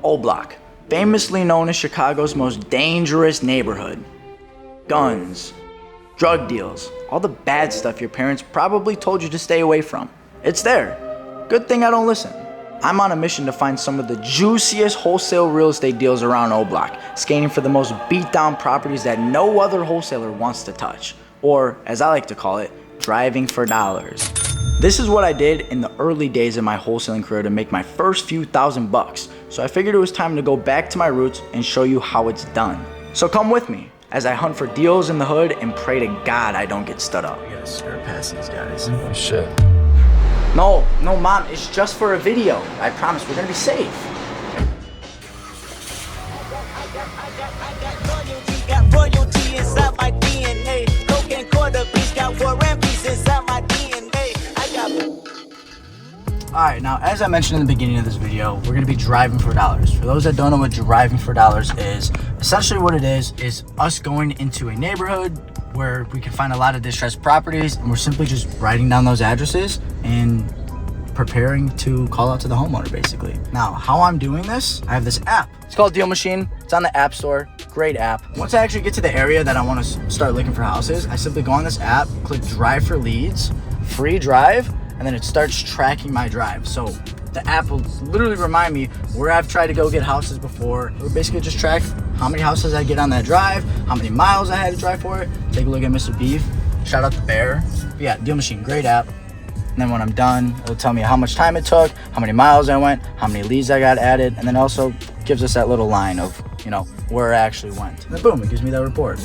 O Block, famously known as Chicago's most dangerous neighborhood. Guns, drug deals, all the bad stuff your parents probably told you to stay away from. It's there. Good thing I don't listen. I'm on a mission to find some of the juiciest wholesale real estate deals around O Block, scanning for the most beat down properties that no other wholesaler wants to touch. Or, as I like to call it, driving for dollars. This is what I did in the early days of my wholesaling career to make my first few $1,000s. So I figured it was time to go back to my roots and show you how it's done. So come with me as I hunt for deals in the hood and pray to God I don't get stood up. We gotta skirt past these guys. Oh shit. No, mom, it's just for a video. I promise we're gonna be safe. Got royalty inside my DNA. Coke and quarter beach got war and peace inside my DNA. Alright, now as I mentioned in the beginning of this video, we're gonna be driving for dollars. For those that don't know what driving for dollars is, essentially what it is us going into a neighborhood where we can find a lot of distressed properties, and we're simply just writing down those addresses and preparing to call out to the homeowner, basically. Now, how I'm doing this, I have this app. It's called Deal Machine. It's on the App Store. Great app. Once I actually get to the area that I want to start looking for houses, I simply go on this app, click Drive for Leads, free drive, and then it starts tracking my drive. So the app will literally remind me where I've tried to go get houses before. It will basically just track how many houses I get on that drive, how many miles I had to drive for it. Take a look at Mr. Beef. Shout out to Bear. But yeah, Deal Machine, great app. And then when I'm done, it'll tell me how much time it took, how many miles I went, how many leads I got added, and then also gives us that little line of, where I actually went. And then boom, it gives me that report.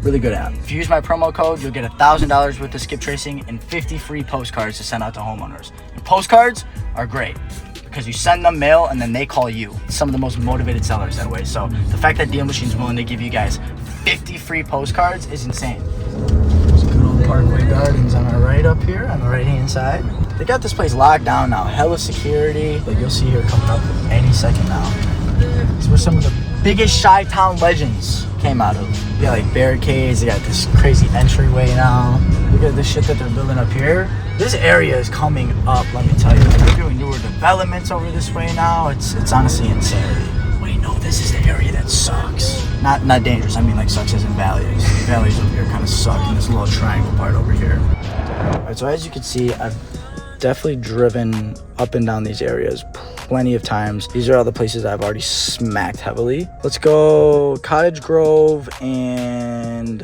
Really good app. If you use my promo code, you'll get $1,000 worth of skip tracing and 50 free postcards to send out to homeowners. And postcards are great because you send them mail and then they call you. Some of the most motivated sellers that way. So the fact that Deal Machine's willing to give you guys 50 free postcards is insane. There's good old Parkway Gardens on our right up here on the right hand side. They got this place locked down now. Hella security. Like you'll see here coming up any second now. It's where some of the biggest Chi-Town legends came out of. They got like barricades, they got this crazy entryway now. Look at this shit that they're building up here. This area is coming up, let me tell you. They're doing newer developments over this way now. It's honestly insanity. Wait, no, this is the area that sucks. Not dangerous, I mean like sucks as in valleys. The valleys over here kind of suck in this little triangle part over here. Alright, so as you can see, I've definitely driven up and down these areas plenty of times. These are all the places I've already smacked heavily. Let's go Cottage Grove and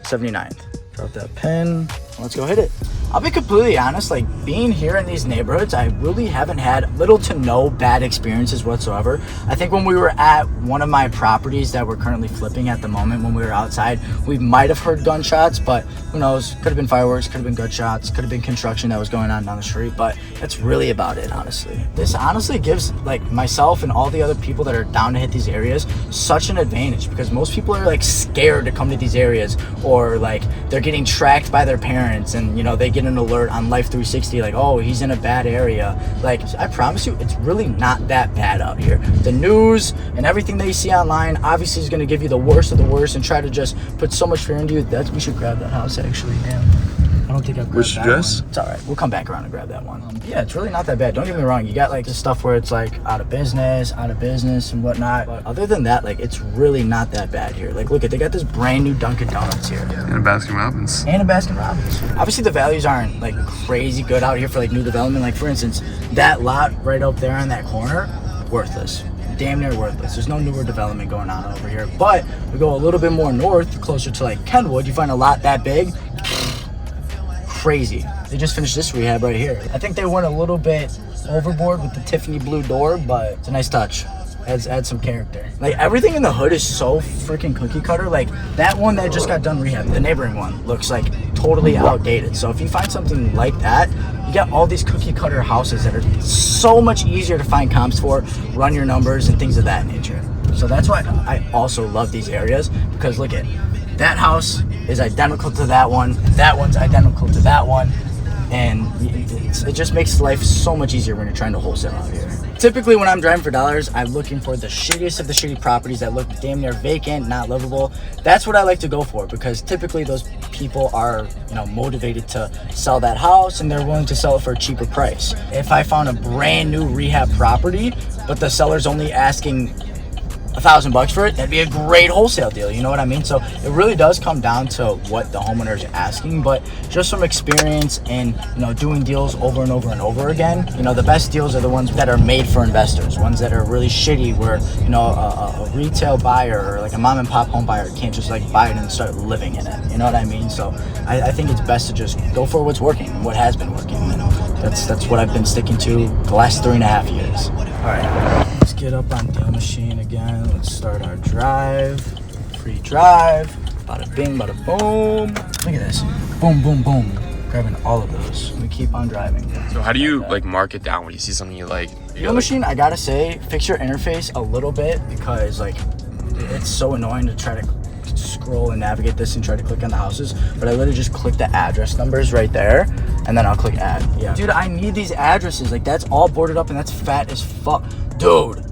79th. Drop that pin. Let's go hit it. I'll be completely honest, like being here in these neighborhoods, I really haven't had little to no bad experiences whatsoever. I think when we were at one of my properties that we're currently flipping at the moment, when we were outside, we might have heard gunshots, but who knows? Could have been fireworks, could have been gunshots, could have been construction that was going on down the street, but that's really about it, honestly. This honestly gives like myself and all the other people that are down to hit these areas such an advantage because most people are like scared to come to these areas or like they're getting tracked by their parents and they get an alert on Life 360 like, oh, he's in a bad area. Like, I promise you, it's really not that bad out here. The news and everything that you see online obviously is going to give you the worst of the worst and try to just put so much fear into you. We should grab that house actually, man. I don't think I've grabbed that one. It's all right. We'll come back around and grab that one. Yeah, it's really not that bad. Don't get me wrong. You got like this stuff where it's like out of business and whatnot. But other than that, like it's really not that bad here. Like look they got this brand new Dunkin' Donuts here. And a Baskin Robbins. Obviously the values aren't like crazy good out here for like new development. Like for instance, that lot right up there in that corner, worthless. Damn near worthless. There's no newer development going on over here. But we go a little bit more north, closer to like Kenwood, you find a lot that big. Crazy. They just finished this rehab right here. I think they went a little bit overboard with the Tiffany blue door, but it's a nice touch. Adds some character. Like everything in the hood is so freaking cookie cutter. Like that one that just got done rehab, the neighboring one, looks like totally outdated. So if you find something like that, you got all these cookie cutter houses that are so much easier to find comps for, run your numbers and things of that nature. So that's why I also love these areas because look at that house is identical to that one. That one's identical to that one. and it just makes life so much easier when you're trying to wholesale out here. Typically when I'm driving for dollars, I'm looking for the shittiest of the shitty properties that look damn near vacant, not livable. That's what I like to go for, because typically those people are, you know, motivated to sell that house and they're willing to sell it for a cheaper price. If I found a brand new rehab property, but the seller's only asking $1,000 for it, that'd be a great wholesale deal, you know what I mean? So it really does come down to what the homeowner is asking, but just from experience and, you know, doing deals over and over and over again, you know, the best deals are the ones that are made for investors, ones that are really shitty where, you know, a retail buyer or like a mom and pop home buyer can't just like buy it and start living in it, you know what I mean? So I think it's best to just go for what's working and what has been working, you know? That's what I've been sticking to the last 3.5 years. All right. Let's get up on Deal Machine again. Let's start our drive. Free drive. Bada bing, bada boom. Look at this. Boom, boom, boom. Grabbing all of those. We keep on driving. So how do you like mark it down when you see something you like? Deal Machine, I gotta say, fix your interface a little bit, because like it's so annoying to try to scroll and navigate this and try to click on the houses, but I literally just click the address numbers right there and then I'll click add. Yeah, dude, I need these addresses. Like, that's all boarded up and that's fat as fuck, dude.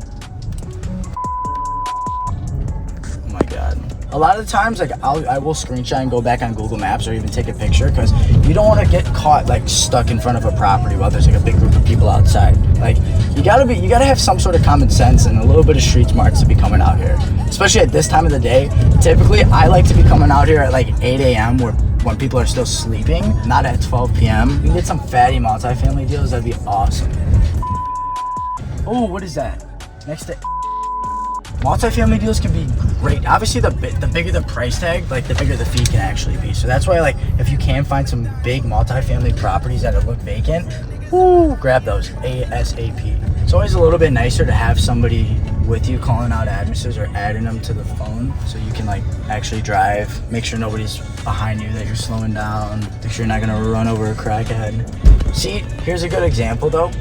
Oh my god. A lot of the times, like, I will screenshot and go back on Google Maps or even take a picture, because you don't want to get caught like stuck in front of a property while there's like a big group of people outside. Like, you gotta have some sort of common sense and a little bit of street smarts to be coming out here, especially at this time of the day. Typically, I like to be coming out here at like 8 a.m. when people are still sleeping, not at 12 p.m. You can get some fatty multifamily deals. That'd be awesome. Oh, what is that? Next to multifamily deals can be great. Obviously, the bigger the price tag, like the bigger the fee can actually be. So that's why, like, if you can find some big multifamily properties that look vacant, woo, grab those ASAP. It's always a little bit nicer to have somebody with you calling out addresses or adding them to the phone, so you can like actually drive, make sure nobody's behind you, that you're slowing down, make sure you're not gonna run over a crackhead. See, here's a good example though.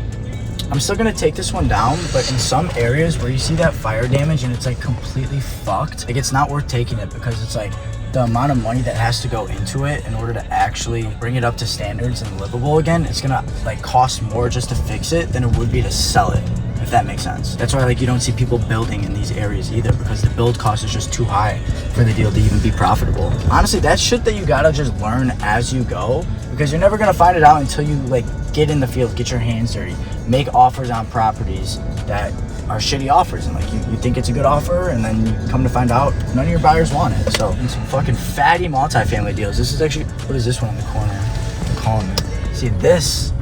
I'm still gonna take this one down, but in some areas where you see that fire damage and it's like completely fucked, like it's not worth taking it, because it's like the amount of money that has to go into it in order to actually bring it up to standards and livable again, it's gonna like cost more just to fix it than it would be to sell it, if that makes sense. That's why like you don't see people building in these areas either, because the build cost is just too high for the deal to even be profitable. Honestly, that's shit that you gotta just learn as you go, because you're never gonna find it out until you like get in the field, get your hands dirty, make offers on properties that are shitty offers, and like you think it's a good offer, and then you come to find out none of your buyers want it. So some fucking fatty multifamily deals. This is actually, what is this one in the corner? I'm calling it. See, this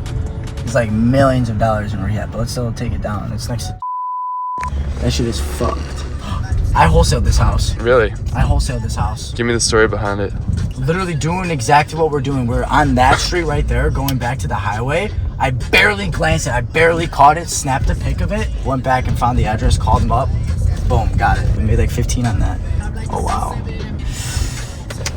is like millions of dollars in rehab, but let's still take it down. It's next to that shit is fucked. I wholesaled this house. Really? I wholesaled this house. Give me the story behind it. Literally doing exactly what we're doing. We're on that street right there, going back to the highway. I barely glanced at it. I barely caught it, snapped a pic of it, went back and found the address, called them up. Boom, got it. We made like 15 on that. Oh, wow.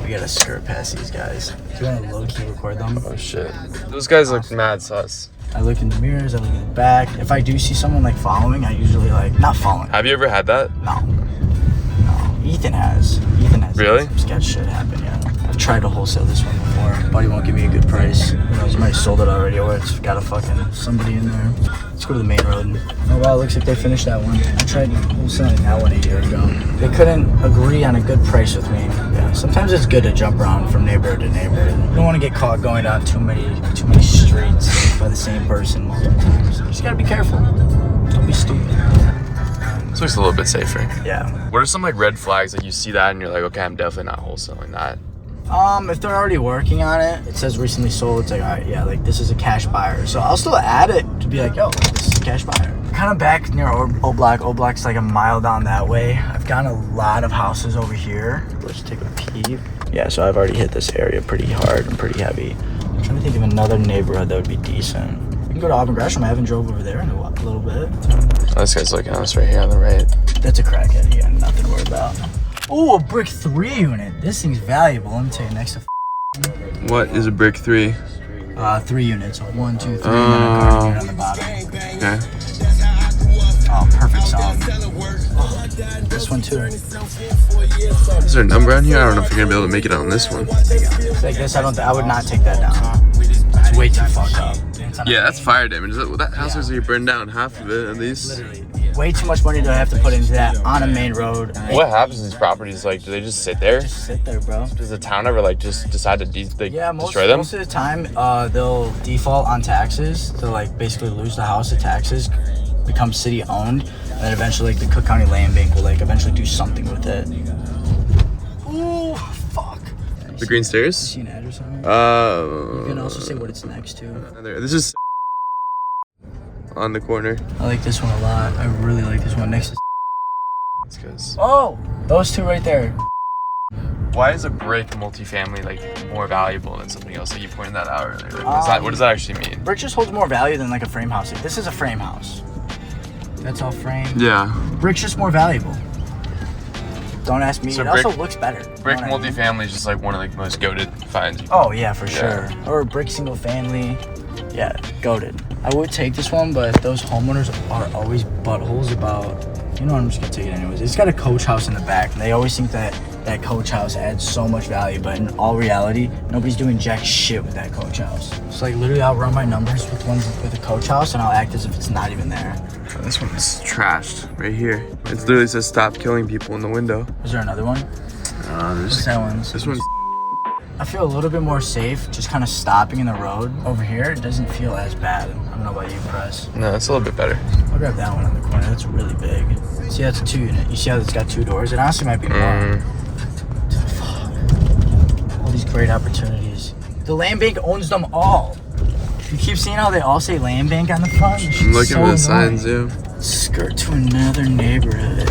We gotta skirt past these guys. Do you want to low-key record them? Oh, shit. Those guys look mad sus. I look in the mirrors, I look in the back. If I do see someone like following, I usually like, not following. Have you ever had that? No. Ethan has. Really? Some sketch shit happen, yeah. I've tried to wholesale this one before. Buddy won't give me a good price. Who knows, he might have sold it already, or it's got a fucking somebody in there. Let's go to the main road. Oh wow, looks like they finished that one. I tried wholesaling that one 8 years ago. They couldn't agree on a good price with me. Yeah, sometimes it's good to jump around from neighborhood to neighborhood. You don't want to get caught going down too many streets by the same person multiple times. You just gotta be careful. Don't be stupid. This looks a little bit safer. Yeah. What are some like red flags that you see that and you're like, okay, I'm definitely not wholesaling that? If they're already working on it, it says recently sold, it's like, all right, yeah, like this is a cash buyer. So I'll still add it to be like, yo, this is a cash buyer. Kind of back near O Block. O Block's like a mile down that way. I've gotten a lot of houses over here. Let's take a peep. Yeah, so I've already hit this area pretty hard and pretty heavy. I'm trying to think of another neighborhood that would be decent. We can go to Auburn Gresham. I haven't drove over there in a little bit. Oh, this guy's looking at us right here on the right. That's a crackhead. He got nothing to worry about. Oh, a brick 3 unit. This thing's valuable. Let me tell you, next to What is a brick 3? 3 units. 1, 2, 3, and then a garden unit on the bottom. Okay. Oh, perfect song. Oh, this one too. Is there a number on here? I don't know if you're gonna be able to make it on this one. Like this, I would not take that down. That's it's way too fucked up. Yeah, that's fire damage. That house is gonna burn down half of it at least. Literally. Way too much money do I have to put into that on a main road. What happens to these properties? Like, do they just sit there? Just sit there, bro. Does the town ever like just decide to destroy them? Most of the time, they'll default on taxes. They'll like basically lose the house to taxes, become city owned, and then eventually like, the Cook County Land Bank will like eventually do something with it. Ooh, fuck. The green stairs? See an address on it? You can also say what it's next to. This is on the corner. I like this one a lot. I really like this one next to. It's because. Oh, those two right there. Why is a brick multifamily like more valuable than something else? Like you pointed that out earlier. Like, what does that actually mean? Brick just holds more value than like a frame house. Like, this is a frame house. That's all frame. Yeah. Brick's just more valuable. Don't ask me. So it also looks better. Brick multifamily is just like one of the most goated finds. Oh yeah, for sure. Or brick single family. Yeah, goated. I would take this one, but those homeowners are always buttholes about. You know what? I'm just gonna take it anyways. It's got a coach house in the back, and they always think that that coach house adds so much value, but in all reality, nobody's doing jack shit with that coach house. It's like literally, I'll run my numbers with ones with a coach house, and I'll act as if it's not even there. This one is trashed right here. It literally says "Stop killing people" in the window. Is there another one? There's that one. This one's. I feel a little bit more safe just kind of stopping in the road. Over here, it doesn't feel as bad. I don't know about you, Press. No, it's a little bit better. I'll grab that one on the corner. That's really big. See, that's a 2 unit. You see how it's got 2 doors? It honestly might be more. Fuck. All these great opportunities. The land bank owns them all. You keep seeing how they all say land bank on the front? I'm looking at the signs, yeah. Skirt to another neighborhood.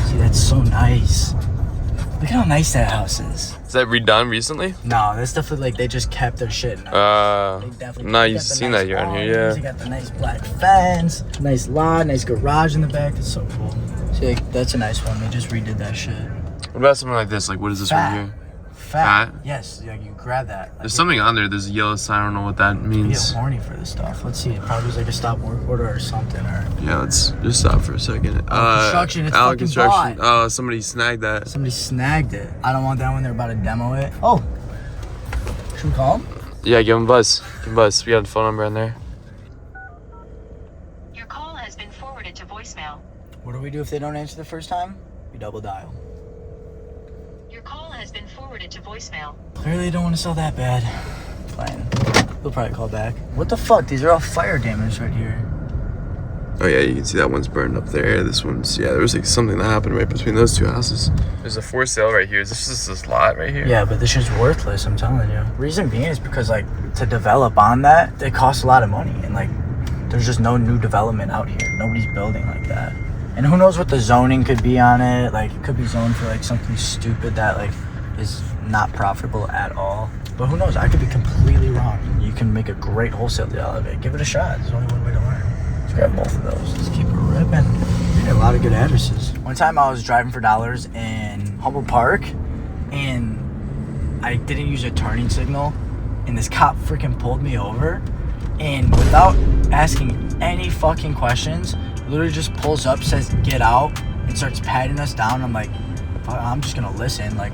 See, that's so nice. Look at how nice that house is. Is that redone recently? No, that's definitely like they just kept their shit. No, you've seen that here on here, yeah. They got the nice black fence, nice lot, nice garage in the back. That's so cool. See, like, that's a nice one. They just redid that shit. What about something like this? Like, what is this right here? Fat? Yes, yeah, you grab that. Like, there's something on there. There's a yellow sign. I don't know what that I means. get horny for this stuff. Let's see. It probably was like a stop work order or something. Or yeah, let's just stop for a second. Construction. It's Allen fucking Construction. bought. Oh, somebody snagged that. Somebody snagged it. I don't want that when they're about to demo it. Oh, should we call them? Yeah, give him a buzz. Give him a buzz. We got the phone number in there. Your call has been forwarded to voicemail. What do we do if they don't answer the first time? We double dial. Your call has been forwarded to voicemail. Clearly, they don't want to sell that bad. Fine. They'll probably call back. What the fuck? These are all fire damage right here. Oh yeah, you can see that one's burned up there. This one's, yeah, there was like something that happened right between those 2 houses. There's a for sale right here. Is this just this lot right here? Yeah, but this shit's worthless, I'm telling you. Reason being is because like to develop on that, it costs a lot of money, and like there's just no new development out here. Nobody's building like that. And who knows what the zoning could be on it. Like it could be zoned for like something stupid that like is not profitable at all. But who knows? I could be completely wrong. You can make a great wholesale deal out of it. Give it a shot. There's only one way to learn. Let's grab both of those. Let's keep it ripping. We had a lot of good addresses. One time I was driving for dollars in Humboldt Park, and I didn't use a turning signal, and this cop freaking pulled me over, and without asking any fucking questions, literally just pulls up, says get out, and starts patting us down. I'm like, I'm just gonna listen. Like,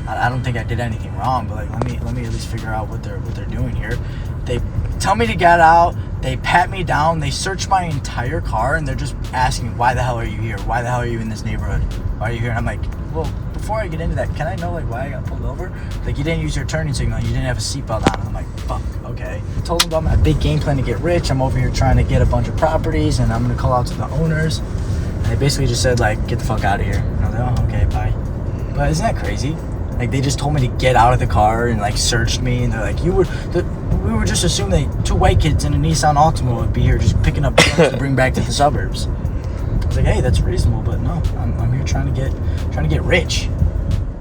I don't think I did anything wrong, but like let me at least figure out what they're doing here. They tell me to get out, they pat me down, they search my entire car, and they're just asking, why the hell are you here? Why the hell are you in this neighborhood? Why are you here? And I'm like, well, before I get into that, can I know like why I got pulled over? Like, you didn't use your turning signal, you didn't have a seatbelt on. And I'm like, fuck, okay. I told them about my big game plan to get rich. I'm over here trying to get a bunch of properties, and I'm gonna call out to the owners. And they basically just said like, get the fuck out of here. And I was like, oh, okay, bye. But isn't that crazy? Like, they just told me to get out of the car and like searched me, and they're like, we were just assuming that 2 white kids in a Nissan Altima would be here just picking up drugs to bring back to the suburbs. I was like, hey, that's reasonable, but no, I'm here trying to get rich.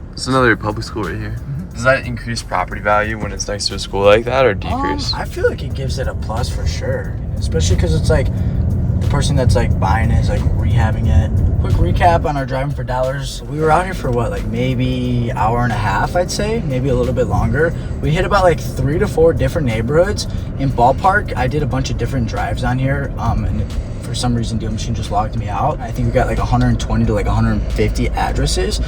There's another public school right here. Does that increase property value when it's next to a school like that, or decrease? I feel like it gives it a plus for sure, especially because it's like the person that's like buying it is like rehabbing it. Quick recap on our driving for dollars. We were out here for what, like maybe hour and a half, I'd say, maybe a little bit longer. We hit about like 3 to 4 different neighborhoods. In ballpark, I did a bunch of different drives on here, and for some reason Deal Machine just logged me out. I think we got like 120 to like 150 addresses.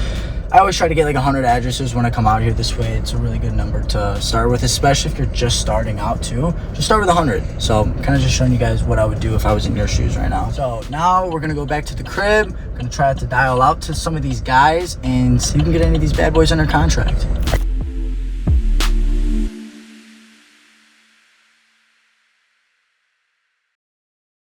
I always try to get like 100 addresses when I come out here. This way it's a really good number to start with, especially if you're just starting out too. Just start with 100. So I'm kind of just showing you guys what I would do if I was in your shoes right now. So now we're gonna go back to the crib. Gonna try to dial out to some of these guys and see if we can get any of these bad boys under contract.